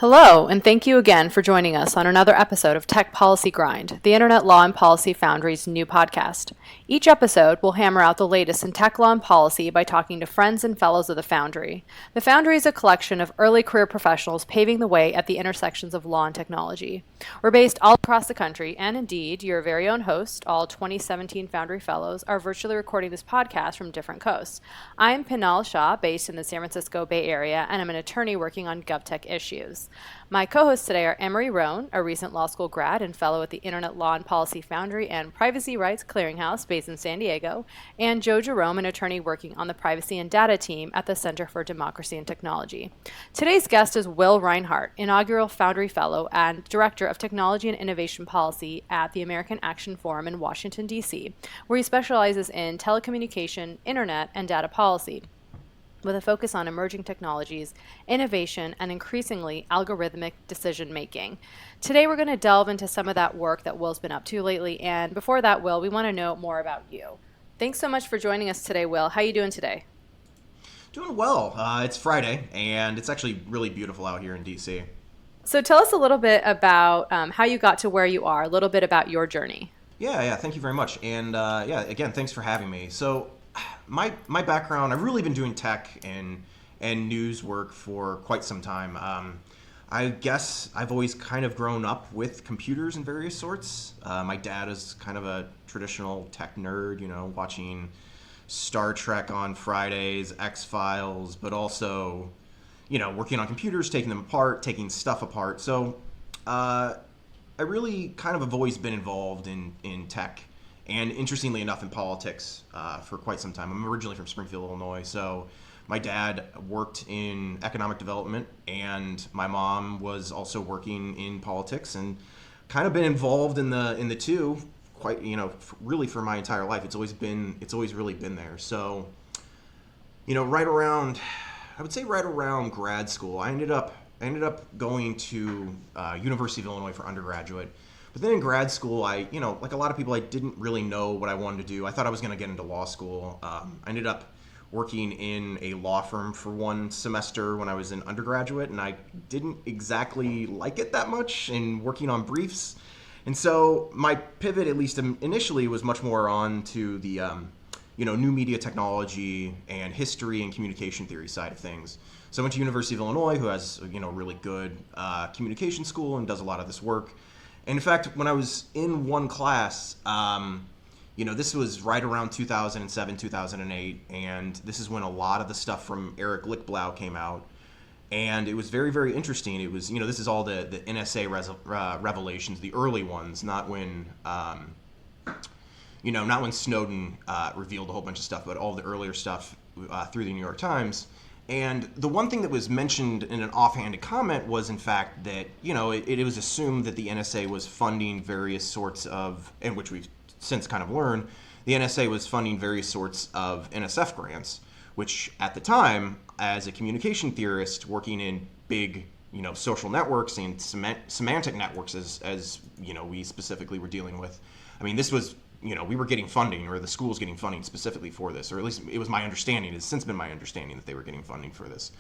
Hello, and thank you again for joining us on another episode of Tech Policy Grind, the Internet Law and Policy Foundry's new podcast. Each episode will hammer out the latest in tech law and policy by talking to friends and fellows of the Foundry. The Foundry is a collection of early career professionals paving the way at the intersections of law and technology. We're based all across the country, and indeed, your very own host, all 2017 Foundry Fellows, are virtually recording this podcast from different coasts. I'm Pinal Shah, based in the San Francisco Bay Area, and I'm an attorney working on GovTech issues. My co-hosts today are Emery Rohn, a recent law school grad and fellow at the Internet Law and Policy Foundry and Privacy Rights Clearinghouse based in San Diego, and Joe Jerome, an attorney working on the Privacy and Data team at the Center for Democracy and Technology. Today's guest is Will Rinehart, inaugural Foundry Fellow and Director of Technology and Innovation Policy at the American Action Forum in Washington, D.C., where he specializes in telecommunication, internet, and data policy, with a focus on emerging technologies, innovation, and increasingly algorithmic decision-making. Today we're going to delve into some of that work that Will's been up to lately, and before that, Will, we want to know more about you. Thanks so much for joining us today, Will. How are you doing today? Doing well. It's Friday, and it's actually really beautiful out here in D.C. So tell us a little bit about how you got to where you are, a little bit about your journey. Yeah, thank you very much. And again, thanks for having me. So my background, I've really been doing tech and news work for quite some time. I guess I've always kind of grown up with computers in various sorts. My dad is kind of a traditional tech nerd, watching Star Trek on Fridays, X-Files, but also, working on computers, taking them apart, taking stuff apart. So I really kind of have always been involved in tech. And interestingly enough, in politics for quite some time. I'm originally from Springfield, Illinois, so my dad worked in economic development, and my mom was also working in politics, and kind of been involved in the two quite, really for my entire life. It's always really been there. So, right around grad school, I ended up going to University of Illinois for undergraduate. But then in grad school, I, like a lot of people, I didn't really know what I wanted to do. I thought I was going to get into law school. I ended up working in a law firm for one semester when I was an undergraduate, and I didn't exactly like it that much in working on briefs. And so my pivot, at least initially, was much more on to the, new media technology and history and communication theory side of things. So I went to University of Illinois, who has, really good communication school and does a lot of this work. And in fact, when I was in one class, this was right around 2007, 2008, and this is when a lot of the stuff from Eric Lichtblau came out. And it was very, very interesting. It was, this is all the NSA revelations, the early ones, not when, not when Snowden revealed a whole bunch of stuff, but all the earlier stuff through the New York Times. And the one thing that was mentioned in an offhanded comment was, in fact, that, it was assumed that the NSA was funding various sorts of, and which we've since kind of learned, the NSA was funding various sorts of NSF grants, which at the time, as a communication theorist working in big, social networks and semantic networks, as we specifically were dealing with, I mean, this was, we were getting funding, or the school was getting funding specifically for this, or at least it was my understanding. It's since been my understanding that they were getting funding for this.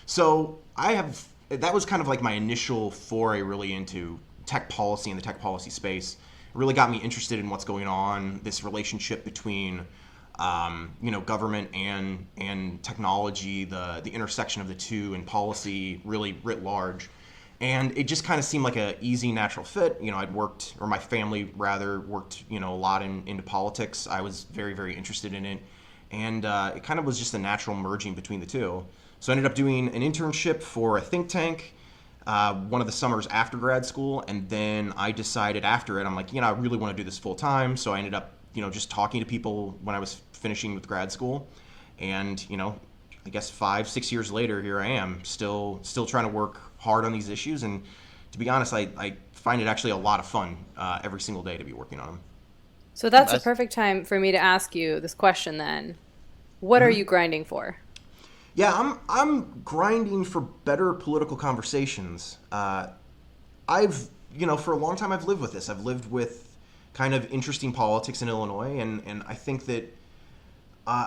So that was kind of like my initial foray really into tech policy and the tech policy space. It really got me interested in what's going on, this relationship between, government and technology, the intersection of the two, and policy really writ large. And it just kind of seemed like an easy, natural fit. I'd worked, or my family rather, worked, a lot into politics. I was very, very interested in it. And it kind of was just a natural merging between the two. So I ended up doing an internship for a think tank one of the summers after grad school. And then I decided after it, I'm like, I really want to do this full time. So I ended up, just talking to people when I was finishing with grad school. And, I guess 5-6 years later, here I am, still trying to work hard on these issues. And to be honest, I find it actually a lot of fun every single day to be working on them. So that's a perfect time for me to ask you this question then. What are you grinding for? Yeah, I'm grinding for better political conversations. I've, for a long time I've lived with this. I've lived with kind of interesting politics in Illinois, and I think that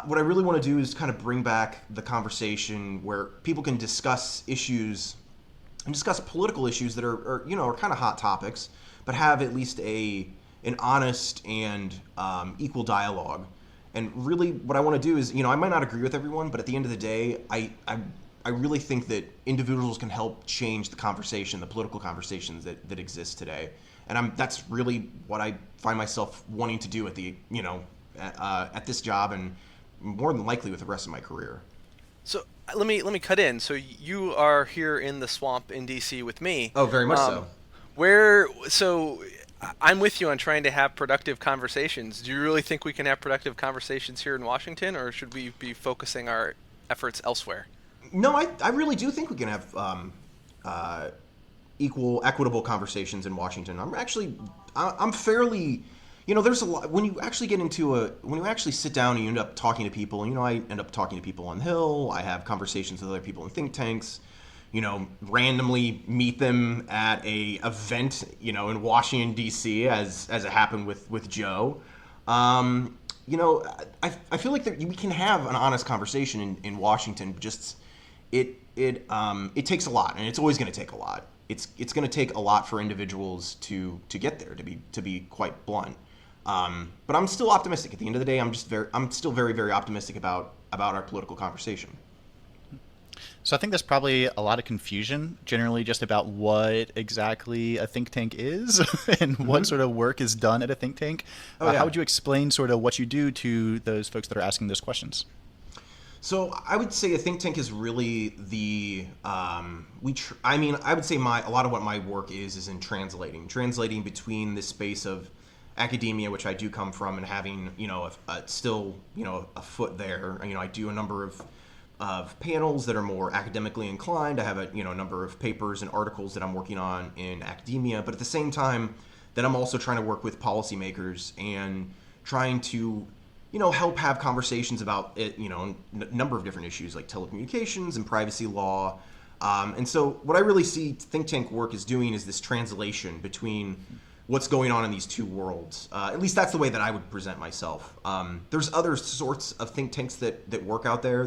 what I really want to do is kind of bring back the conversation where people can discuss issues and discuss political issues that are kind of hot topics, but have at least an honest and equal dialogue. And really, what I want to do is, I might not agree with everyone, but at the end of the day, I really think that individuals can help change the conversation, the political conversations that exist today. And that's really what I find myself wanting to do at this job, and more than likely with the rest of my career. So let me cut in. So you are here in the swamp in DC with me. Oh, very much so. So I'm with you on trying to have productive conversations. Do you really think we can have productive conversations here in Washington, or should we be focusing our efforts elsewhere? No, I really do think we can have equitable conversations in Washington. I'm fairly, there's a lot when you actually when you actually sit down and you end up talking to people. I end up talking to people on the Hill. I have conversations with other people in think tanks. Randomly meet them at a event, in Washington D.C. as it happened with Joe. I feel like we can have an honest conversation in Washington. Just it takes a lot, and it's always going to take a lot. It's going to take a lot for individuals to get there. To be quite blunt, but I'm still optimistic. At the end of the day, I'm still very, very optimistic about our political conversation. So I think there's probably a lot of confusion generally just about what exactly a think tank is and what sort of work is done at a think tank. How would you explain sort of what you do to those folks that are asking those questions? So I would say a think tank is really I would say a lot of what my work is in translating between the space of academia, which I do come from, and having a foot there. I do a number of panels that are more academically inclined. I have a number of papers and articles that I'm working on in academia, but at the same time that I'm also trying to work with policymakers and trying to help have conversations about it, a number of different issues like telecommunications and privacy law. And so what I really see think tank work is doing is this translation between what's going on in these two worlds. At least that's the way that I would present myself. There's other sorts of think tanks that work out there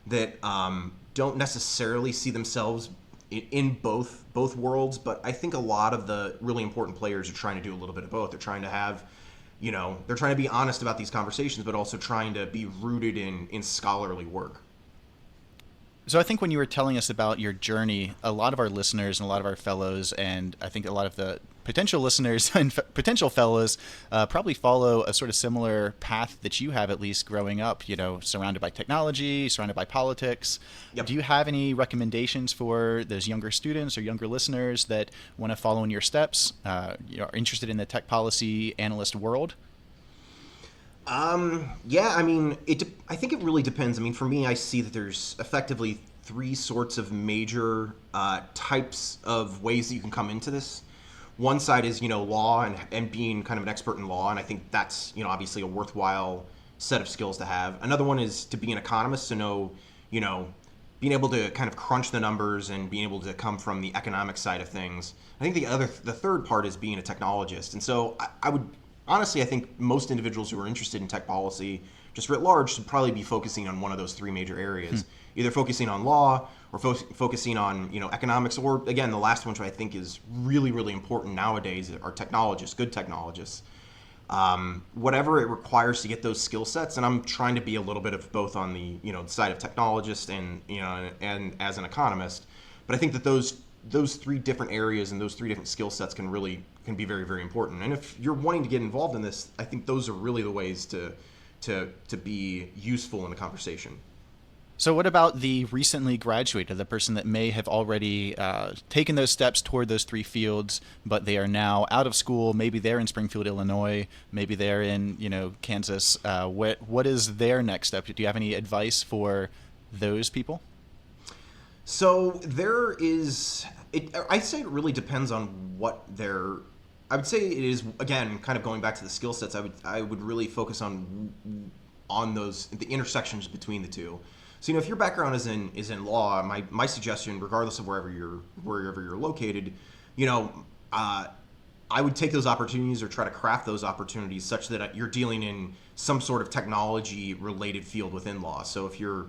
that don't necessarily see themselves in both worlds, but I think a lot of the really important players are trying to do a little bit of both. They're trying to have, they're trying to be honest about these conversations, but also trying to be rooted in scholarly work. So I think when you were telling us about your journey, a lot of our listeners and a lot of our fellows, and I think a lot of the potential listeners and potential fellows probably follow a sort of similar path that you have, at least growing up, surrounded by technology, surrounded by politics. Yep. Do you have any recommendations for those younger students or younger listeners that want to follow in your steps, are interested in the tech policy analyst world? I think it really depends. For me, I see that there's effectively three sorts of major types of ways that you can come into this. One side is, law and being kind of an expert in law, and I think that's, obviously a worthwhile set of skills to have. Another one is to be an economist, to know, being able to kind of crunch the numbers and being able to come from the economic side of things. I think the third part is being a technologist. And so I think most individuals who are interested in tech policy, just writ large, should probably be focusing on one of those three major areas. Either focusing on law or focusing on economics, or again, the last one, which I think is really, really important nowadays, are technologists, good technologists. Whatever it requires to get those skill sets, and I'm trying to be a little bit of both on the side of technologist and as an economist. But I think that those three different areas and those three different skill sets can be very, very important. And if you're wanting to get involved in this, I think those are really the ways to be useful in a conversation. So what about the recently graduated, the person that may have already taken those steps toward those three fields, but they are now out of school? Maybe they're in Springfield, Illinois. Maybe they're in Kansas. What is their next step? Do you have any advice for those people? So I'd say it really depends on what I would say it is, again, kind of going back to the skill sets. I would really focus on the intersections between the two. So if your background is in law, my suggestion, regardless of wherever you're located, I would take those opportunities or try to craft those opportunities such that you're dealing in some sort of technology related field within law. So if you're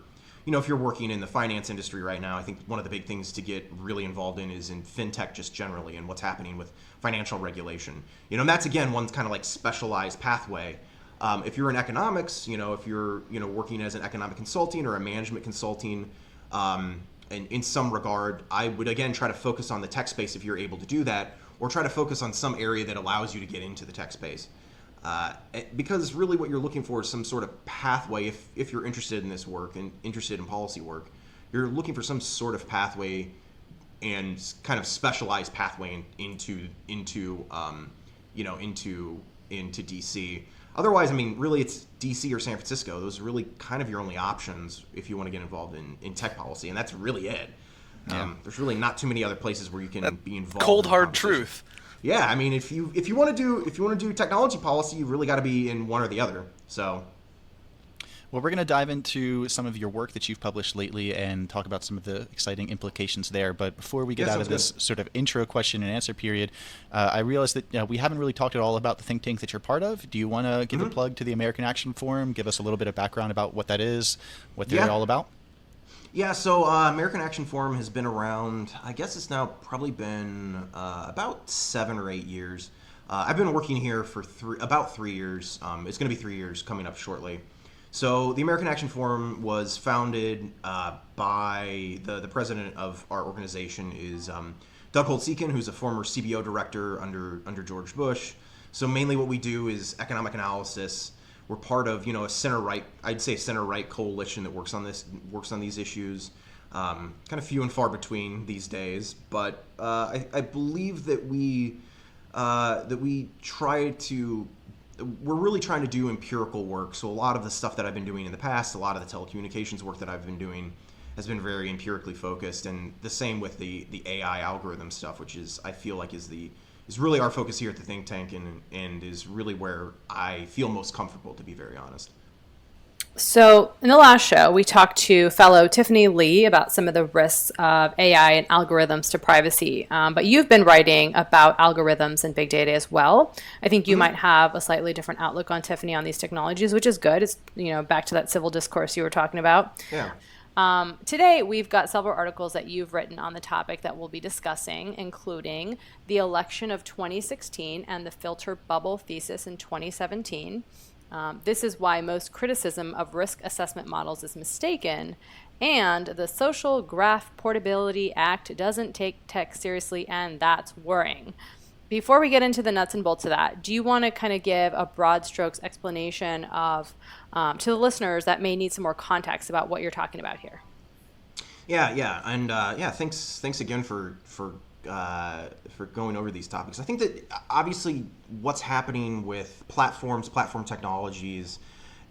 if you're working in the finance industry right now, I think one of the big things to get really involved in is in fintech just generally and what's happening with financial regulation. And that's, again, one kind of like specialized pathway. If you're in economics, if you're, working as an economic consulting or a management consulting, and in some regard, I would, again, try to focus on the tech space if you're able to do that, or try to focus on some area that allows you to get into the tech space. Because really what you're looking for is some sort of pathway. If you're interested in this work and interested in policy work, you're looking for some sort of pathway and kind of specialized pathway into DC. Otherwise, really it's DC or San Francisco. Those are really kind of your only options if you want to get involved in tech policy, and that's really it. There's really not too many other places where you can be involved. Cold hard truth. Yeah, if you want to do technology policy, you really got to be in one or the other. So, well, we're going to dive into some of your work that you've published lately and talk about some of the exciting implications there. But before we get out of this sort of intro question and answer period, I realized that we haven't really talked at all about the think tank that you're part of. Do you want to give a plug to the American Action Forum? Give us a little bit of background about what that is, what they're all about. Yeah, so American Action Forum has been around, I guess it's now probably been about 7 or 8 years. I've been working here for about 3 years. It's going to be 3 years coming up shortly. So the American Action Forum was founded by the president of our organization is Doug Holt-Seakin, who's a former CBO director under George Bush. So mainly what we do is economic analysis. We're part of, a center-right, I'd say center-right coalition that works on these issues. Kind of few and far between these days, but I believe that we're really trying to do empirical work. So a lot of the stuff that I've been doing in the past, a lot of the telecommunications work that I've been doing has been very empirically focused, and the same with the AI algorithm stuff, which I feel like is really our focus here at the think tank, and is really where I feel most comfortable, to be very honest. So in the last show, we talked to fellow Tiffany Lee about some of the risks of AI and algorithms to privacy. But you've been writing about algorithms and big data as well. I think you might have a slightly different outlook on Tiffany on these technologies, which is good. It's back to that civil discourse you were talking about. Yeah. Today, we've got several articles that you've written on the topic that we'll be discussing, including the election of 2016 and the filter bubble thesis in 2017. This is why most criticism of risk assessment models is mistaken, and the Social Graph Portability Act doesn't take tech seriously, and that's worrying. Before we get into the nuts and bolts of that, do you want to kind of give a broad strokes explanation of to the listeners that may need some more context about what you're talking about here? Yeah, and thanks again for going over these topics. I think that obviously what's happening with platform technologies,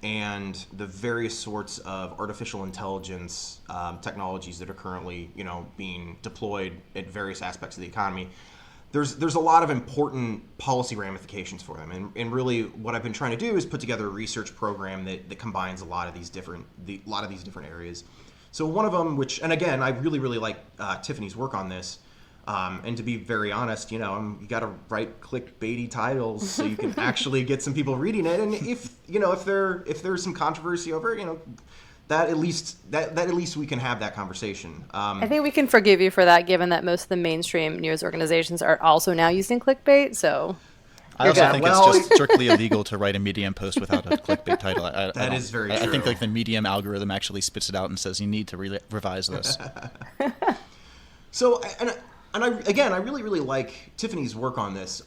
and the various sorts of artificial intelligence technologies that are currently being deployed at various aspects of the economy. There's a lot of important policy ramifications for them, and really what I've been trying to do is put together a research program that combines a lot of these different areas. So one of them, and again, I really like Tiffany's work on this, and to be very honest, you got to write clickbaity titles so you can actually get some people reading it, and if there's some controversy over it, that at least we can have that conversation. I think we can forgive you for that, given that most of the mainstream news organizations are also now using clickbait. So I also think it's just strictly illegal to write a Medium post without a clickbait title. That is very true. I think the Medium algorithm actually spits it out and says you need to revise this. So and I really like Tiffany's work on this.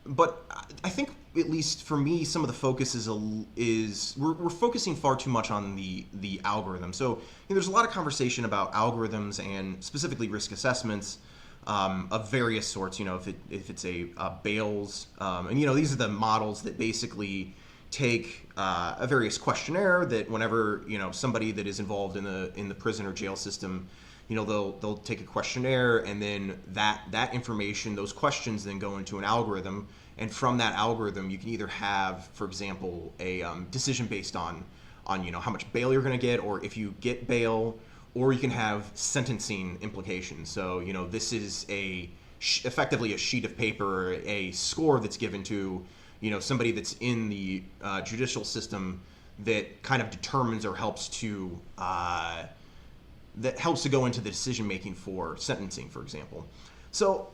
But I think, at least for me, some of the focus is we're focusing far too much on the algorithm. So there's a lot of conversation about algorithms and specifically risk assessments of various sorts. If it's a Bales, and these are the models that basically take a various questionnaire that whenever somebody that is involved in the prison or jail system, they'll take a questionnaire, and then that information, those questions then go into an algorithm, and from that algorithm you can either have, for example, a decision based on how much bail you're going to get, or if you get bail, or you can have sentencing implications. So this is effectively a sheet of paper, a score that's given to somebody that's in the judicial system that kind of determines or helps to go into the decision making for sentencing, for example. So,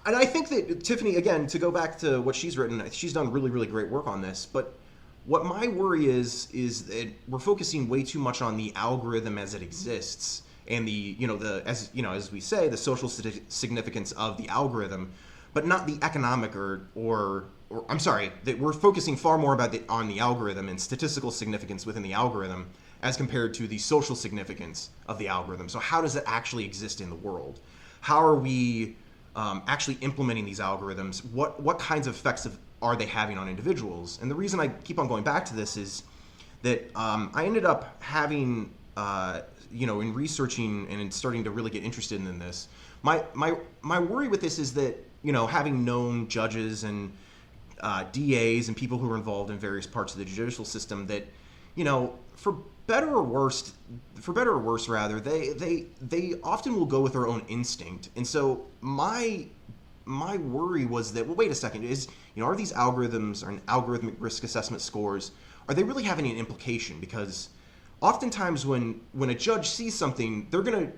and I think that Tiffany, again, to go back to what she's written, she's done really, really great work on this. But what my worry is that we're focusing way too much on the algorithm as it exists, and as we say, the social significance of the algorithm, but not the economic or I'm sorry, that we're focusing far more on the algorithm and statistical significance within the algorithm as compared to the social significance of the algorithm. So how does it actually exist in the world? How are we actually implementing these algorithms? What kinds of effects are they having on individuals? And the reason I keep on going back to this is that I ended up having, in researching and in starting to really get interested in this, my worry with this is that, having known judges and DAs and people who are involved in various parts of the judicial system, that, for better or worse, rather, they often will go with their own instinct. And so my worry was that, well, wait a second, are these algorithms or algorithmic risk assessment scores, are they really having an implication? Because oftentimes when a judge sees something, they're gonna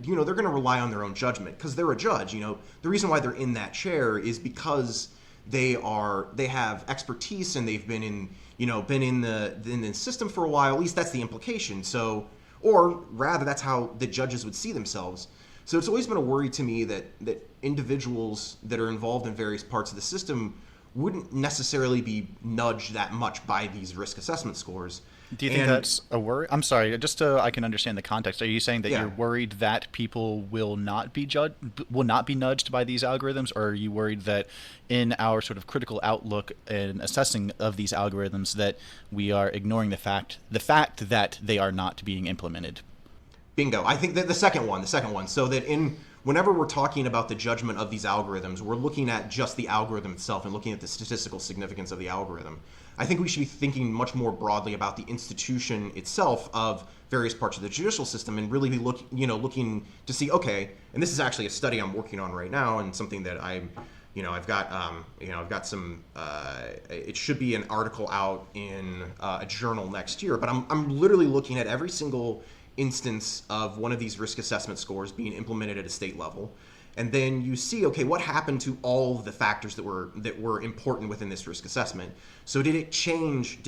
rely on their own judgment because they're a judge. The reason why they're in that chair is because they have expertise and they've been in the system for a while. At least that's the implication. So, or rather, that's how the judges would see themselves. So it's always been a worry to me that individuals that are involved in various parts of the system wouldn't necessarily be nudged that much by these risk assessment scores. Do you think that's a worry? I'm sorry, just so I can understand the context. Are you saying that you're worried that people will not be nudged by these algorithms, or are you worried that in our sort of critical outlook and assessing of these algorithms that we are ignoring the fact that they are not being implemented? Bingo. I think that the second one. So that whenever we're talking about the judgment of these algorithms, we're looking at just the algorithm itself and looking at the statistical significance of the algorithm. I think we should be thinking much more broadly about the institution itself of various parts of the judicial system and really be looking to see, okay, and this is actually a study I'm working on right now and something that I've got some, it should be an article out in a journal next year, but I'm literally looking at every single instance of one of these risk assessment scores being implemented at a state level. And then you see, okay, what happened to all of the factors that were important within this risk assessment? So did it change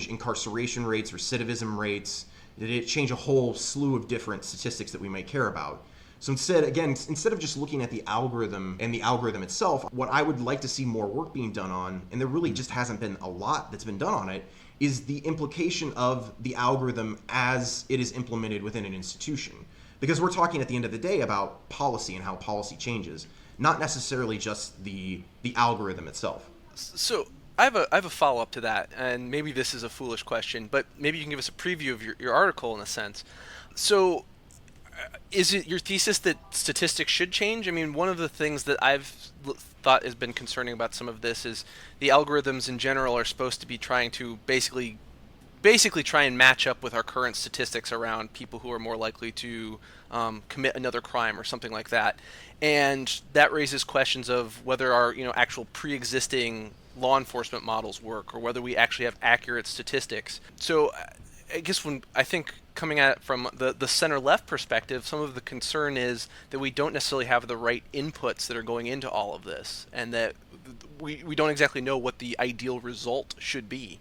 incarceration rates, recidivism rates? Did it change a whole slew of different statistics that we may care about? So instead of just looking at the algorithm and the algorithm itself, what I would like to see more work being done on, and there really just hasn't been a lot that's been done on it, is the implication of the algorithm as it is implemented within an institution. Because we're talking at the end of the day about policy and how policy changes, not necessarily just the algorithm itself. So I have a follow-up to that, and maybe this is a foolish question, but maybe you can give us a preview of your article in a sense. So is it your thesis that statistics should change? I mean, one of the things that I've thought has been concerning about some of this is the algorithms in general are supposed to be trying to basically try and match up with our current statistics around people who are more likely to commit another crime or something like that. And that raises questions of whether our actual pre-existing law enforcement models work or whether we actually have accurate statistics. So I guess when I think coming at it from the center-left perspective, some of the concern is that we don't necessarily have the right inputs that are going into all of this, and that we don't exactly know what the ideal result should be.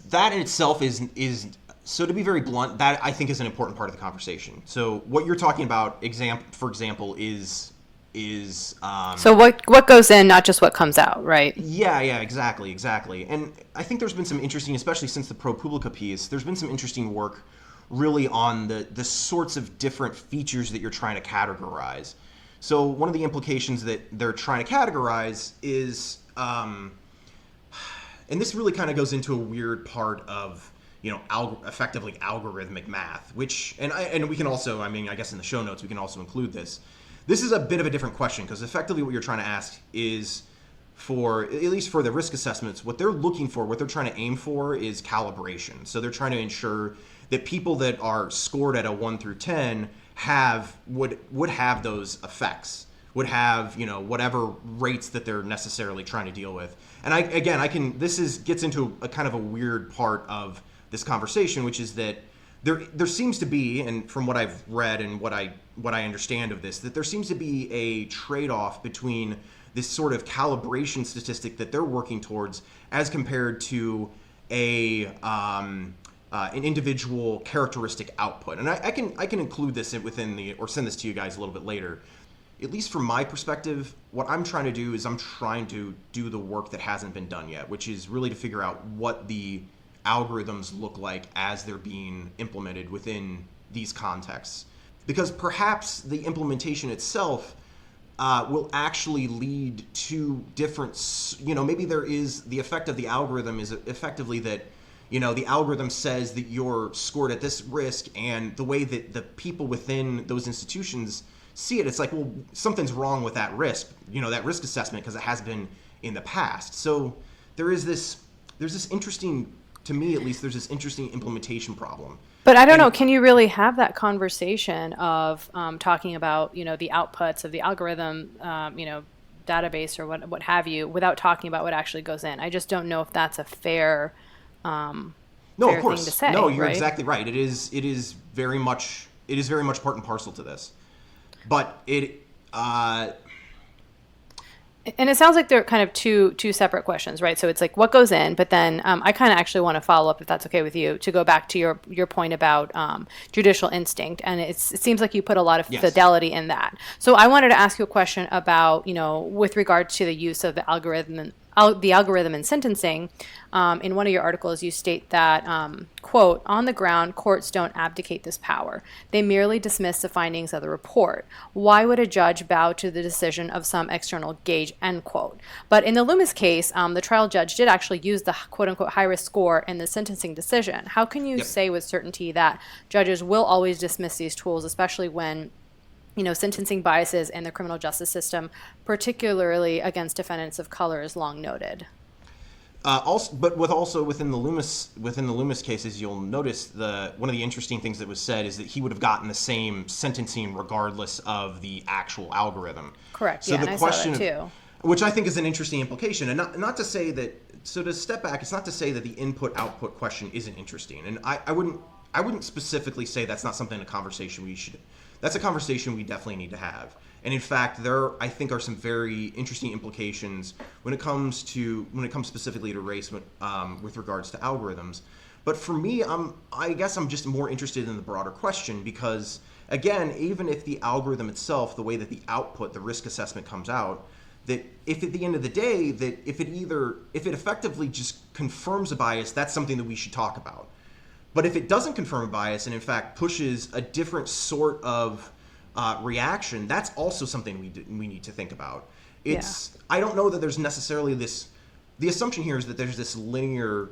That in itself is so, to be very blunt, that I think is an important part of the conversation. So what you're talking about, for example, is so what goes in, not just what comes out, right? Yeah, exactly. And I think there's been some interesting, especially since the ProPublica piece, there's been some interesting work really on the sorts of different features that you're trying to categorize. So one of the implications that they're trying to categorize is, and this really kind of goes into a weird part of, effectively algorithmic math, which, and we can also, I guess in the show notes, we can also include this. This is a bit of a different question because effectively what you're trying to ask is, at least for the risk assessments, what they're looking for, what they're trying to aim for is calibration. So they're trying to ensure that people that are scored at a 1 through 10 would have those effects, would have, whatever rates that they're necessarily trying to deal with. And gets into a kind of a weird part of this conversation, which is that there seems to be, and from what I've read and what I understand of this, that there seems to be a trade-off between this sort of calibration statistic that they're working towards as compared to an individual characteristic output. And I can include this within or send this to you guys a little bit later. At least from my perspective, what I'm trying to do is I'm trying to do the work that hasn't been done yet, which is really to figure out what the algorithms look like as they're being implemented within these contexts. Because perhaps the implementation itself will actually lead to different, maybe there is the effect of the algorithm is effectively that, the algorithm says that you're scored at this risk, and the way that the people within those institutions see it, it's like, well, something's wrong with that risk, that risk assessment, because it has been in the past. So there's this interesting, to me at least, there's this interesting implementation problem. But I don't know, can you really have that conversation of talking about, the outputs of the algorithm, database or what have you, without talking about what actually goes in? I just don't know if that's a fair, no, of course. Thing to say. No, you're right? exactly right. It is very much part and parcel to this. But and it sounds like they're kind of two separate questions, right? So it's like what goes in, but then I kind of actually want to follow up, if that's okay with you, to go back to your point about judicial instinct, and it seems like you put a lot of fidelity in that. So I wanted to ask you a question about, with regard to the use of the algorithm in sentencing. In one of your articles, you state that, quote, on the ground, courts don't abdicate this power. They merely dismiss the findings of the report. Why would a judge bow to the decision of some external gauge, end quote? But in the Loomis case, the trial judge did actually use the quote unquote high risk score in the sentencing decision. How can you say with certainty that judges will always dismiss these tools, especially when sentencing biases in the criminal justice system, particularly against defendants of color, is long noted? Within the Loomis cases, you'll notice one of the interesting things that was said is that he would have gotten the same sentencing regardless of the actual algorithm. Correct. So yeah, the and question I saw that too. Which I think is an interesting implication, and not to say that. So to step back, it's not to say that the input-output question isn't interesting, and I wouldn't specifically say that's not something that's a conversation we definitely need to have. And in fact, there I think are some very interesting implications when it comes specifically to race with regards to algorithms. But for me, I guess I'm just more interested in the broader question, because again, even if the algorithm itself, the way that the output, the risk assessment comes out, that if at the end of the day, that if it effectively just confirms a bias, that's something that we should talk about. But if it doesn't confirm a bias and in fact pushes a different sort of reaction, that's also something we need to think about. I don't know that there's necessarily this. The assumption here is that there is this linear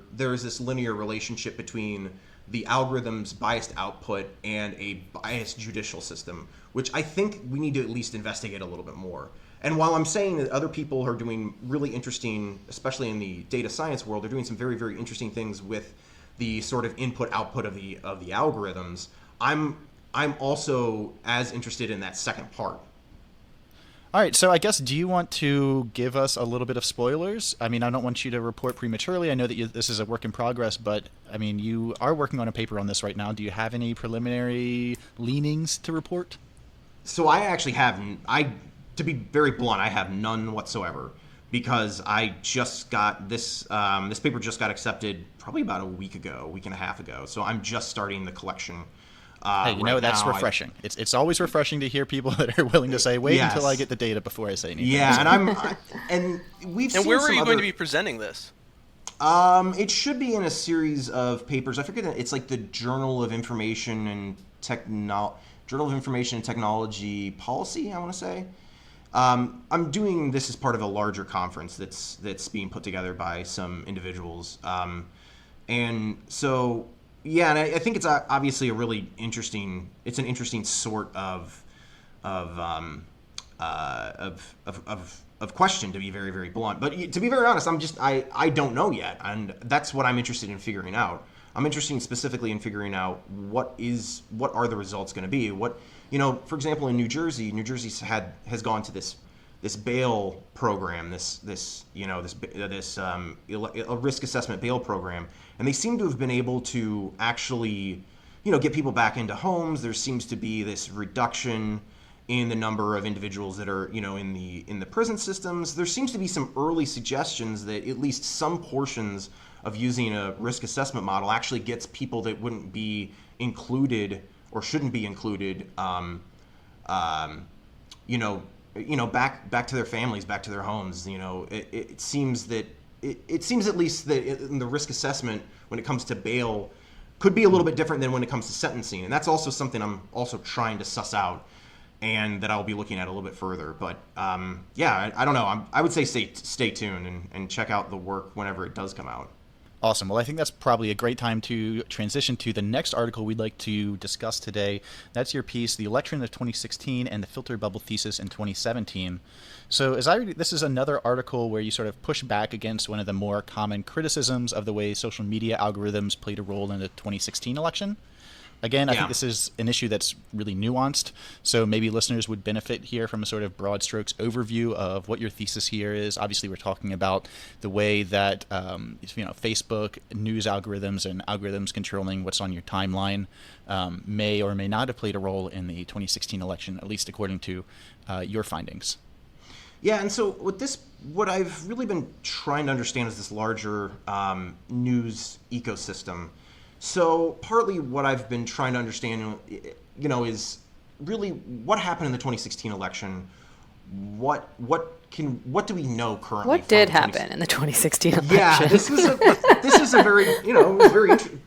relationship between the algorithm's biased output and a biased judicial system, which I think we need to at least investigate a little bit more. And while I'm saying that other people are doing really interesting, especially in the data science world, they're doing some very, very interesting things with the sort of input-output of the algorithms, I'm also as interested in that second part. All right, so I guess, do you want to give us a little bit of spoilers? I mean, I don't want you to report prematurely. I know that this is a work in progress, but I mean, you are working on a paper on this right now. Do you have any preliminary leanings to report? So I actually have, to be very blunt, I have none whatsoever, because I just got this paper just got accepted probably about a week and a half ago. So I'm just starting the collection. Hey, that's refreshing. It's always refreshing to hear people that are willing to say, "Wait until I get the data before I say anything." Yeah, and we've seen. And where are you other... going to be presenting this? It should be in a series of papers. I forget. It's like the Journal of Information and Technology Policy, I want to say. I'm doing this as part of a larger conference that's being put together by some individuals, and so and I think it's obviously a really interesting. It's an interesting sort of question, to be very, very blunt. But to be very honest, I don't know yet, and that's what I'm interested in figuring out. I'm interested specifically in figuring out what are the results going to be. For example, in New Jersey has gone to this this bail program, a risk assessment bail program, and they seem to have been able to actually, get people back into homes. There seems to be this reduction in the number of individuals that are, in the prison systems. There seems to be some early suggestions that at least some portions of using a risk assessment model actually gets people that wouldn't be included or shouldn't be included, back to their families, back to their homes. It seems that it seems at least that in the risk assessment, when it comes to bail, could be a little bit different than when it comes to sentencing, and that's also something I'm also trying to suss out, and that I'll be looking at a little bit further. But I don't know. I would say stay tuned and check out the work whenever it does come out. Awesome. Well, I think that's probably a great time to transition to the next article we'd like to discuss today. That's your piece, The Electron of 2016 and the Filter Bubble Thesis in 2017. So as I read, this is another article where you sort of push back against one of the more common criticisms of the way social media algorithms played a role in the 2016 election. Again, I think this is an issue that's really nuanced, so maybe listeners would benefit here from a sort of broad strokes overview of what your thesis here is. Obviously, we're talking about the way that Facebook news algorithms and algorithms controlling what's on your timeline may or may not have played a role in the 2016 election, at least according to your findings. Yeah, and so what I've really been trying to understand is this larger news ecosystem. So partly what I've been trying to understand, is really what happened in the 2016 election. What do we know currently? What did happen in the 2016 election? Yeah, this is a very, it was very interesting.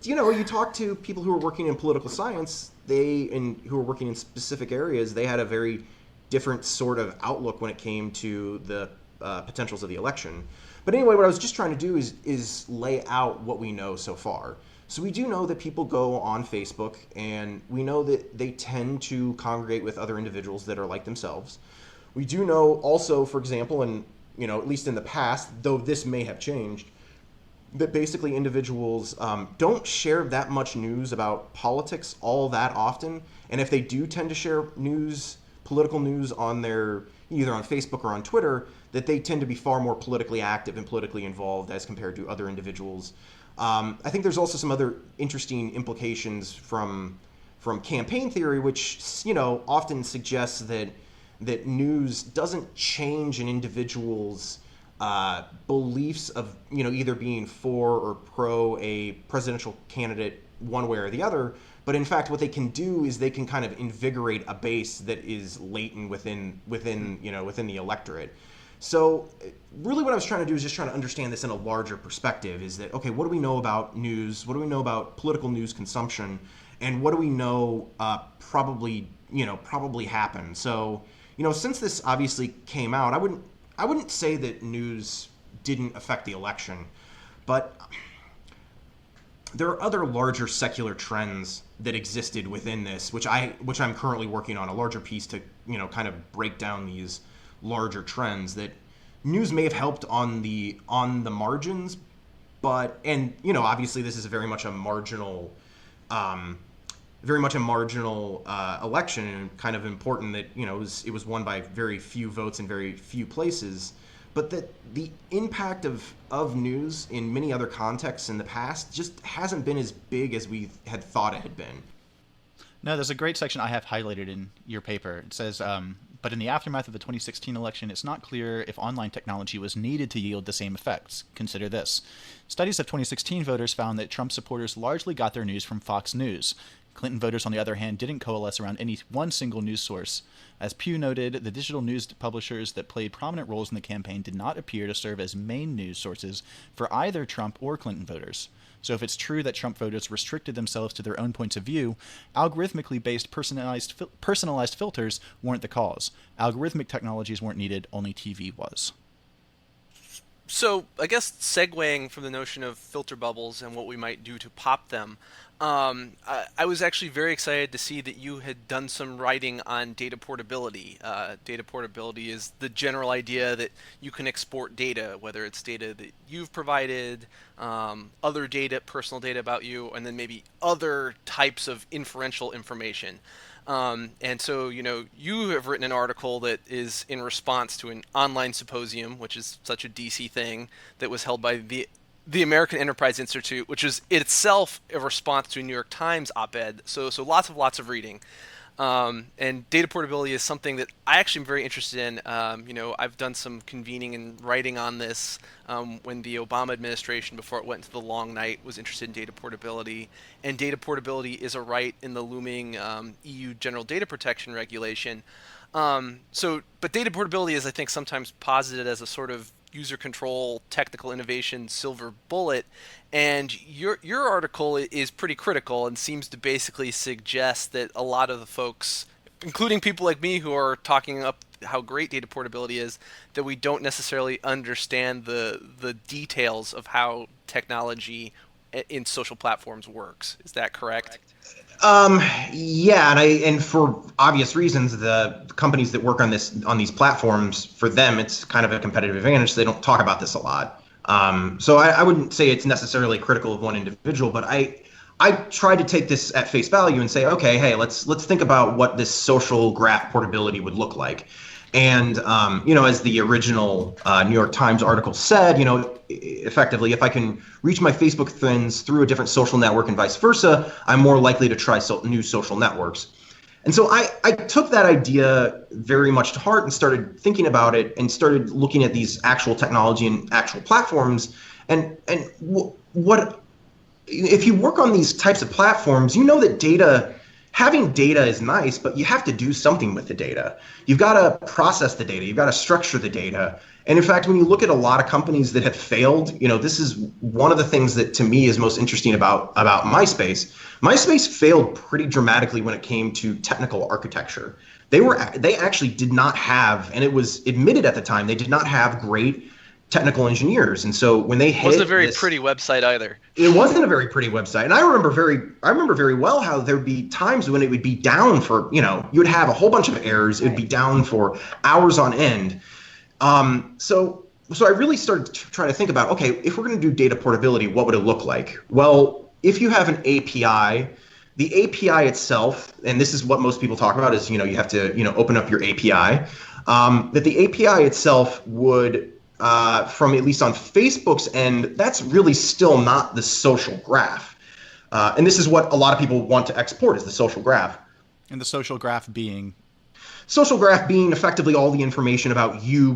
You talk to people who are working in political science, who are working in specific areas, they had a very different sort of outlook when it came to the potentials of the election. But anyway, what I was just trying to do is lay out what we know so far. So we do know that people go on Facebook, and we know that they tend to congregate with other individuals that are like themselves. We do know also, for example, and at least in the past, though this may have changed, that basically individuals don't share that much news about politics all that often. And if they do tend to share political news on either on Facebook or on Twitter, that they tend to be far more politically active and politically involved as compared to other individuals. I think there's also some other interesting implications from campaign theory, which often suggests that news doesn't change an individual's beliefs of either being for or pro a presidential candidate one way or the other, but in fact what they can do is they can kind of invigorate a base that is latent within the electorate. So really what I was trying to do is just trying to understand this in a larger perspective, is that, okay, what do we know about news? What do we know about political news consumption? And what do we know probably happened? So, since this obviously came out, I wouldn't say that news didn't affect the election, but there are other larger secular trends that existed within this, which I'm currently working on a larger piece to, kind of break down these larger trends that news may have helped on the margins, but obviously this is very much a marginal election, and kind of important that it was won by very few votes in very few places, but that the impact of news in many other contexts in the past just hasn't been as big as we had thought it had been. No, there's a great section I have highlighted in your paper. It says, but in the aftermath of the 2016 election, it's not clear if online technology was needed to yield the same effects. Consider this. Studies of 2016 voters found that Trump supporters largely got their news from Fox News. Clinton voters, on the other hand, didn't coalesce around any one single news source. As Pew noted, the digital news publishers that played prominent roles in the campaign did not appear to serve as main news sources for either Trump or Clinton voters. So if it's true that Trump voters restricted themselves to their own points of view, algorithmically based personalized filters weren't the cause. Algorithmic technologies weren't needed, only TV was. So I guess segueing from the notion of filter bubbles and what we might do to pop them, I was actually very excited to see that you had done some writing on data portability. Data portability is the general idea that you can export data, whether it's data that you've provided, other data, personal data about you, and then maybe other types of inferential information. And so, you have written an article that is in response to an online symposium, which is such a DC thing, that was held by the American Enterprise Institute, which is itself a response to a New York Times op-ed. So lots of reading. And data portability is something that I actually am very interested in. I've done some convening and writing on this when the Obama administration, before it went into the long night, was interested in data portability. And data portability is a right in the looming EU General Data Protection Regulation. But data portability is, I think, sometimes posited as a sort of user control, technical innovation, silver bullet. And your article is pretty critical and seems to basically suggest that a lot of the folks, including people like me who are talking up how great data portability is, that we don't necessarily understand the details of how technology in social platforms works. Is that correct? Yeah, and for obvious reasons, the companies that work on these platforms, for them, it's kind of a competitive advantage. So they don't talk about this a lot. So I wouldn't say it's necessarily critical of one individual, but I tried to take this at face value and say, okay, hey, let's think about what this social graph portability would look like. And as the original New York Times article said, effectively, if I can reach my Facebook friends through a different social network and vice versa, I'm more likely to try new social networks. And so I took that idea very much to heart and started thinking about it and started looking at these actual technology and actual platforms. And what if you work on these types of platforms, that having data is nice, but you have to do something with the data. You've got to process the data. You've got to structure the data. And in fact, when you look at a lot of companies that have failed, this is one of the things that to me is most interesting about MySpace. MySpace failed pretty dramatically when it came to technical architecture. They actually did not have, and it was admitted at the time, they did not have great technical engineers. And so when they hit, it wasn't a very pretty website either. It wasn't a very pretty website. And I remember very well how there'd be times when it would be down for, you would have a whole bunch of errors. It would be down for hours on end. So I really started to try to think about, okay, if we're going to do data portability, what would it look like? Well, if you have an API, the API itself, and this is what most people talk about, is, you have to, open up your API, that the API itself would, from at least on Facebook's end, that's really still not the social graph. And this is what a lot of people want to export, is the social graph. And the social graph being? Social graph being effectively all the information about you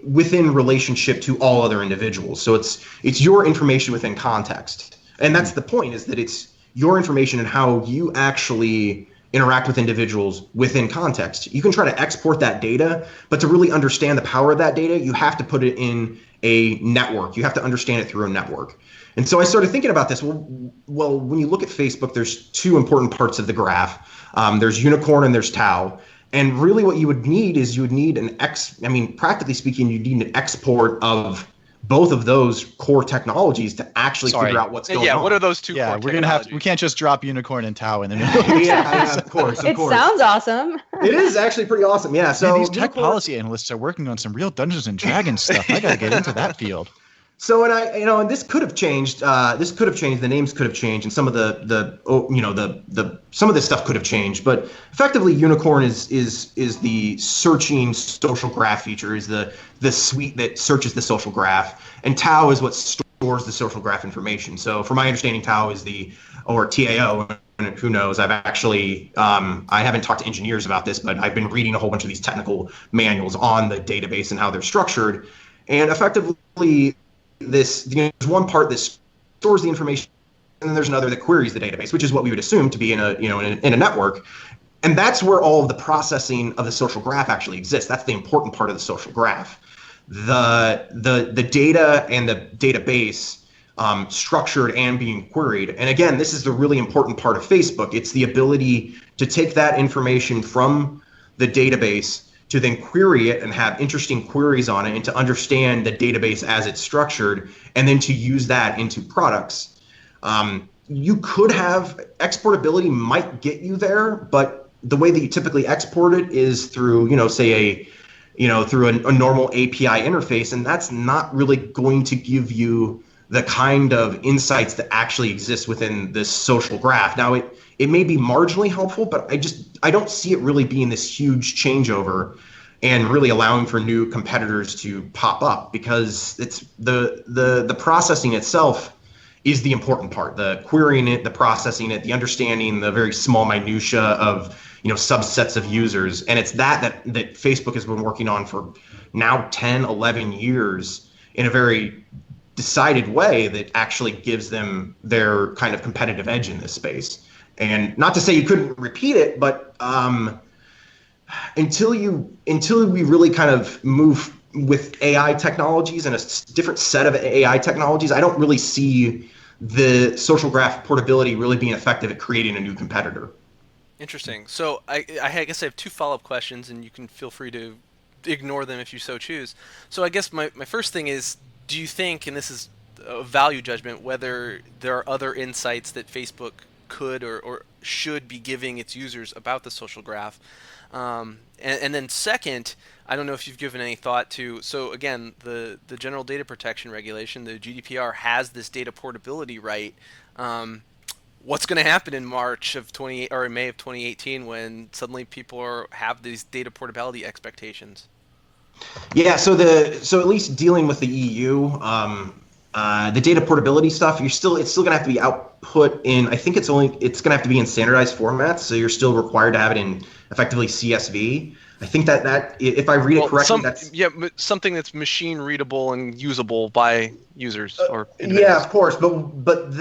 within relationship to all other individuals. So it's your information within context. And that's the point, is that it's your information and how you actually interact with individuals within context. You can try to export that data, but to really understand the power of that data, you have to put it in a network. You have to understand it through a network. And so I started thinking about this. Well, when you look at Facebook, there's two important parts of the graph. There's unicorn and there's tau. And really what you would need is practically speaking, you need an export of both of those core technologies to actually figure out what's going on. Yeah, what are those two core technologies? We can't just drop unicorn and tau in the middle. Yeah, of course. It sounds awesome. It is actually pretty awesome. Yeah. So these tech policy analysts are working on some real Dungeons and Dragons stuff. I got to get into that field. So, and this could have changed. The names could have changed, and some of some of this stuff could have changed. But effectively, unicorn is the searching social graph feature, is the suite that searches the social graph, and tau is what stores the social graph information. So, from my understanding, tau is or TAO. And who knows? I've actually I haven't talked to engineers about this, but I've been reading a whole bunch of these technical manuals on the database and how they're structured, and effectively, there's one part that stores the information, and then there's another that queries the database, which is what we would assume to be in a network. And that's where all of the processing of the social graph actually exists. That's the important part of the social graph. The data and the database structured and being queried. And again, this is the really important part of Facebook. It's the ability to take that information from the database to then query it and have interesting queries on it, and to understand the database as it's structured, and then to use that into products. you could have exportability might get you there, but the way that you typically export it is through, say through a normal API interface, and that's not really going to give you the kind of insights that actually exist within this social graph. Now, it may be marginally helpful, but I don't see it really being this huge changeover and really allowing for new competitors to pop up, because it's the processing itself is the important part. The querying it, the processing it, the understanding the very small minutia of subsets of users. And it's that Facebook has been working on for now 10, 11 years in a very decided way that actually gives them their kind of competitive edge in this space. And not to say you couldn't repeat it, but until we really kind of move with AI technologies and a different set of AI technologies, I don't really see the social graph portability really being effective at creating a new competitor. Interesting. So I guess I have two follow-up questions, and you can feel free to ignore them if you so choose. So I guess my first thing is, do you think, and this is a value judgment, whether there are other insights that Facebook could or should be giving its users about the social graph? And then second, I don't know if you've given any thought to, so again, the General Data Protection Regulation, the GDPR, has this data portability right. What's going to happen in March of 28 or in May of 2018 when suddenly people have these data portability expectations? Yeah, so at least dealing with the EU, the data portability stuff, it's still going to have to be output in. I think it's going to have to be in standardized formats. So you're still required to have it in effectively CSV. I think that if I read it correctly, that's something that's machine readable and usable by users or individuals. Yeah, of course, but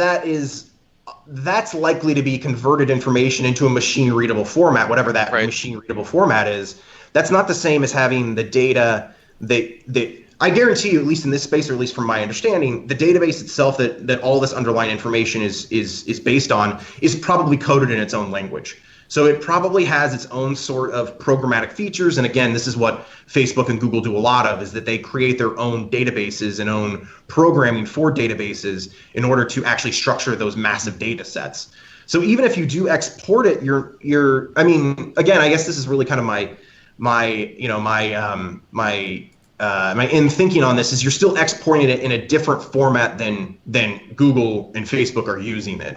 that's likely to be converted information into a machine readable format, whatever that machine readable format is. That's not the same as having the data that I guarantee you, at least in this space, or at least from my understanding, the database itself that all this underlying information is based on is probably coded in its own language. So it probably has its own sort of programmatic features. And again, this is what Facebook and Google do a lot of, is that they create their own databases and own programming for databases in order to actually structure those massive data sets. So even if you do export it, I mean, again, I guess this is really kind of my in thinking on this is you're still exporting it in a different format than Google and Facebook are using it.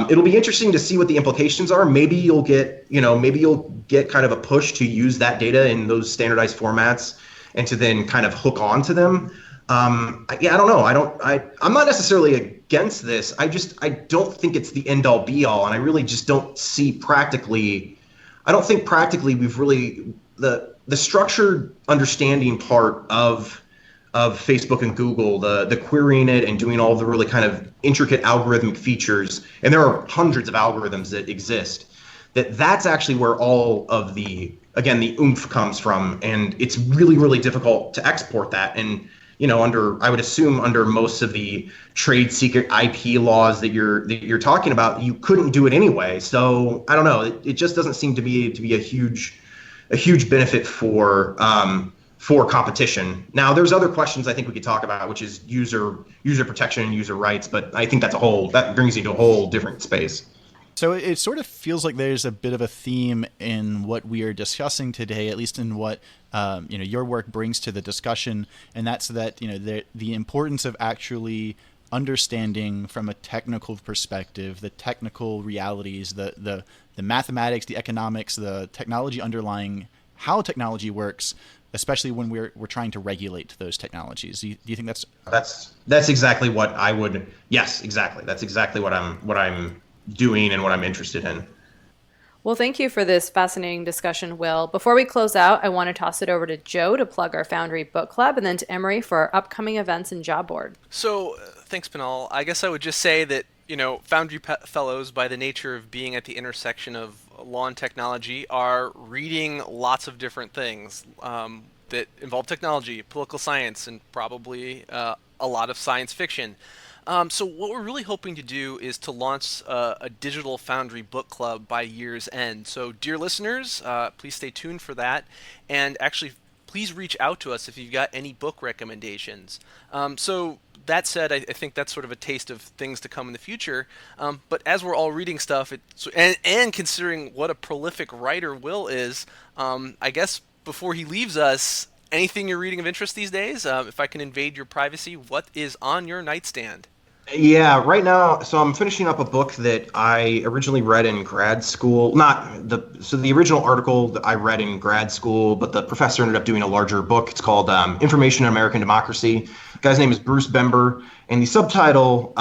It'll be interesting to see what the implications are. Maybe you'll get kind of a push to use that data in those standardized formats and to then kind of hook on to them. I don't know. I'm not necessarily against this. I don't think it's the end all be all. And I really just don't see practically, we've really, the structured understanding part of Facebook and Google, the querying it and doing all the really kind of intricate algorithmic features, and there are hundreds of algorithms that exist, that's actually where all of the oomph comes from, and it's really, really difficult to export that. And I would assume under most of the trade secret IP laws that you're talking about, you couldn't do it anyway. So I don't know. It just doesn't seem to be a huge benefit for competition. Now, there's other questions I think we could talk about, which is user protection and user rights, but I think that brings you to a whole different space. So it sort of feels like there's a bit of a theme in what we are discussing today, at least in what your work brings to the discussion, and that's that the importance of actually understanding from a technical perspective the technical realities, the mathematics, the economics, the technology underlying how technology works, especially when we're trying to regulate those technologies. Do you think that's exactly what I would? Yes, exactly. That's exactly what I'm doing and what I'm interested in. Well, thank you for this fascinating discussion, Will. Before we close out, I want to toss it over to Joe to plug our Foundry Book Club, and then to Emery for our upcoming events and job board. So, thanks, Pinal. I guess I would just say that Foundry Fellows, by the nature of being at the intersection of law and technology, are reading lots of different things that involve technology, political science, and probably a lot of science fiction. So what we're really hoping to do is to launch a digital Foundry book club by year's end. So dear listeners, please stay tuned for that. And actually, please reach out to us if you've got any book recommendations. So that said, I think that's sort of a taste of things to come in the future. But as we're all reading stuff, and considering what a prolific writer Will is, I guess before he leaves us, anything you're reading of interest these days? If I can invade your privacy, what is on your nightstand? Yeah, right now, so I'm finishing up a book that I originally read in grad school. The original article that I read in grad school, but the professor ended up doing a larger book. It's called Information in American Democracy. The guy's name is Bruce Bember, and the subtitle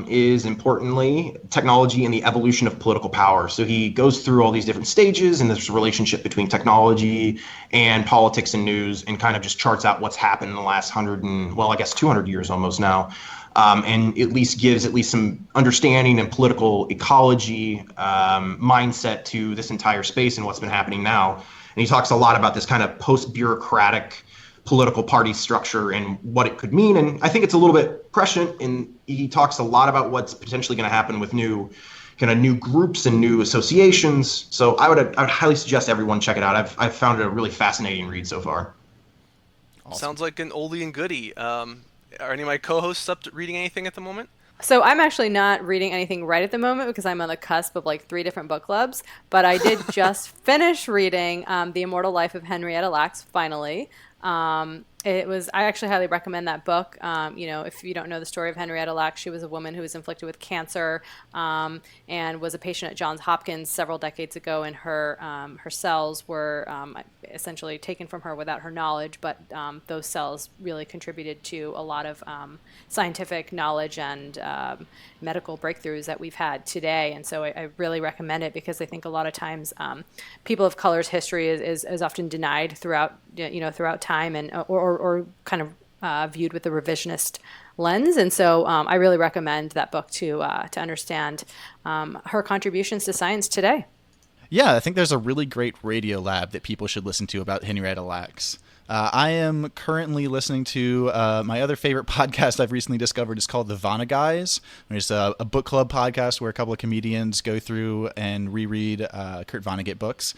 is, importantly, Technology and the Evolution of Political Power. So he goes through all these different stages and this relationship between technology and politics and news, and kind of just charts out what's happened in the last 200 years almost now. And at least gives some understanding and political ecology mindset to this entire space and what's been happening now. And he talks a lot about this kind of post-bureaucratic political party structure and what it could mean. And I think it's a little bit prescient, and he talks a lot about what's potentially going to happen with new groups and new associations. So I would highly suggest everyone check it out. I've found it a really fascinating read so far. Awesome. Sounds like an oldie and goodie. Are any of my co-hosts up to reading anything at the moment? So I'm actually not reading anything right at the moment because I'm on the cusp of like 3 different book clubs. But I did just finish reading The Immortal Life of Henrietta Lacks, finally. I actually highly recommend that book. If you don't know the story of Henrietta Lacks, she was a woman who was inflicted with cancer and was a patient at Johns Hopkins several decades ago, and her cells were essentially taken from her without her knowledge, but those cells really contributed to a lot of scientific knowledge and medical breakthroughs that we've had today. And so I really recommend it because I think a lot of times people of color's history is often denied throughout time and or kind of viewed with a revisionist lens. And so I really recommend that book to understand her contributions to science today. Yeah, I think there's a really great radio lab that people should listen to about Henrietta Lacks. I am currently listening to my other favorite podcast I've recently discovered. Is called The Vana Guys. There's a book club podcast where a couple of comedians go through and reread Kurt Vonnegut books.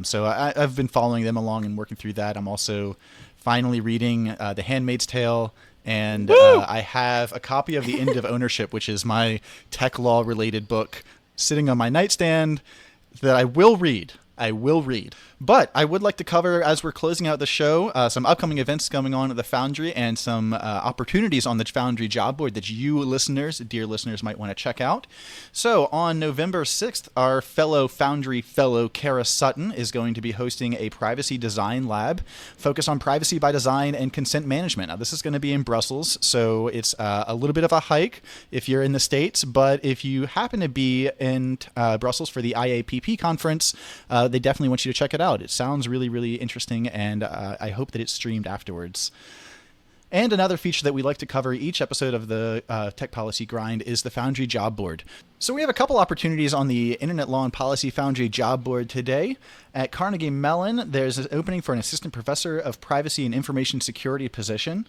So I've been following them along and working through that. I'm also finally reading The Handmaid's Tale. And I have a copy of The End of Ownership, which is my tech law related book, sitting on my nightstand that I will read. But I would like to cover, as we're closing out the show, some upcoming events going on at the Foundry and some opportunities on the Foundry job board that you dear listeners, might want to check out. So on November 6th, our Foundry fellow Kara Sutton is going to be hosting a privacy design lab focused on privacy by design and consent management. Now, this is going to be in Brussels, so it's a little bit of a hike if you're in the States, but if you happen to be in Brussels for the IAPP conference, they definitely want you to check it out. It sounds really, really interesting, and I hope that it's streamed afterwards. And another feature that we like to cover each episode of the Tech Policy Grind is the Foundry Job Board. So we have a couple opportunities on the Internet Law and Policy Foundry Job Board today. At Carnegie Mellon, there's an opening for an assistant professor of privacy and information security position.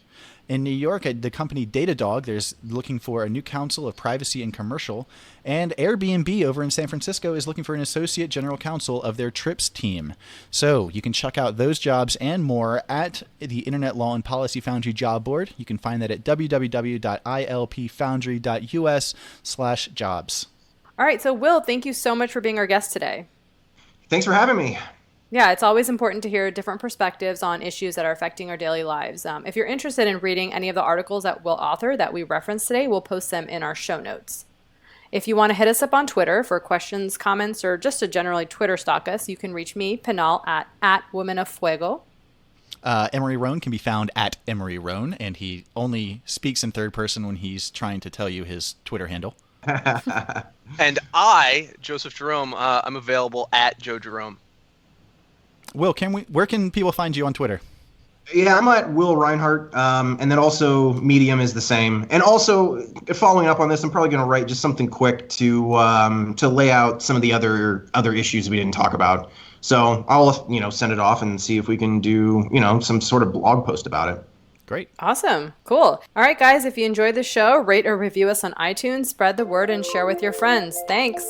In New York, at the company Datadog, there's looking for a new counsel of privacy and commercial. And Airbnb over in San Francisco is looking for an associate general counsel of their TRIPS team. So you can check out those jobs and more at the Internet Law and Policy Foundry Job Board. You can find that at www.ilpfoundry.us/jobs. All right, so Will, thank you so much for being our guest today. Thanks for having me. Yeah, it's always important to hear different perspectives on issues that are affecting our daily lives. If you're interested in reading any of the articles that Will authored that we referenced today, we'll post them in our show notes. If you want to hit us up on Twitter for questions, comments, or just to generally Twitter stalk us, you can reach me, Pinal, at Women of Fuego. Emery Roan can be found at Emery Roan, and he only speaks in third person when he's trying to tell you his Twitter handle. And I, Joseph Jerome, I'm available at Joe Jerome. Will, where can people find you on Twitter? Yeah, I'm at Will Rinehart, and then also Medium is the same. And also, following up on this, I'm probably going to write just something quick to lay out some of the other issues we didn't talk about. So I'll send it off and see if we can do some sort of blog post about it. Great. Awesome. Cool. All right, guys, if you enjoyed the show, rate or review us on iTunes, spread the word, and share with your friends. Thanks.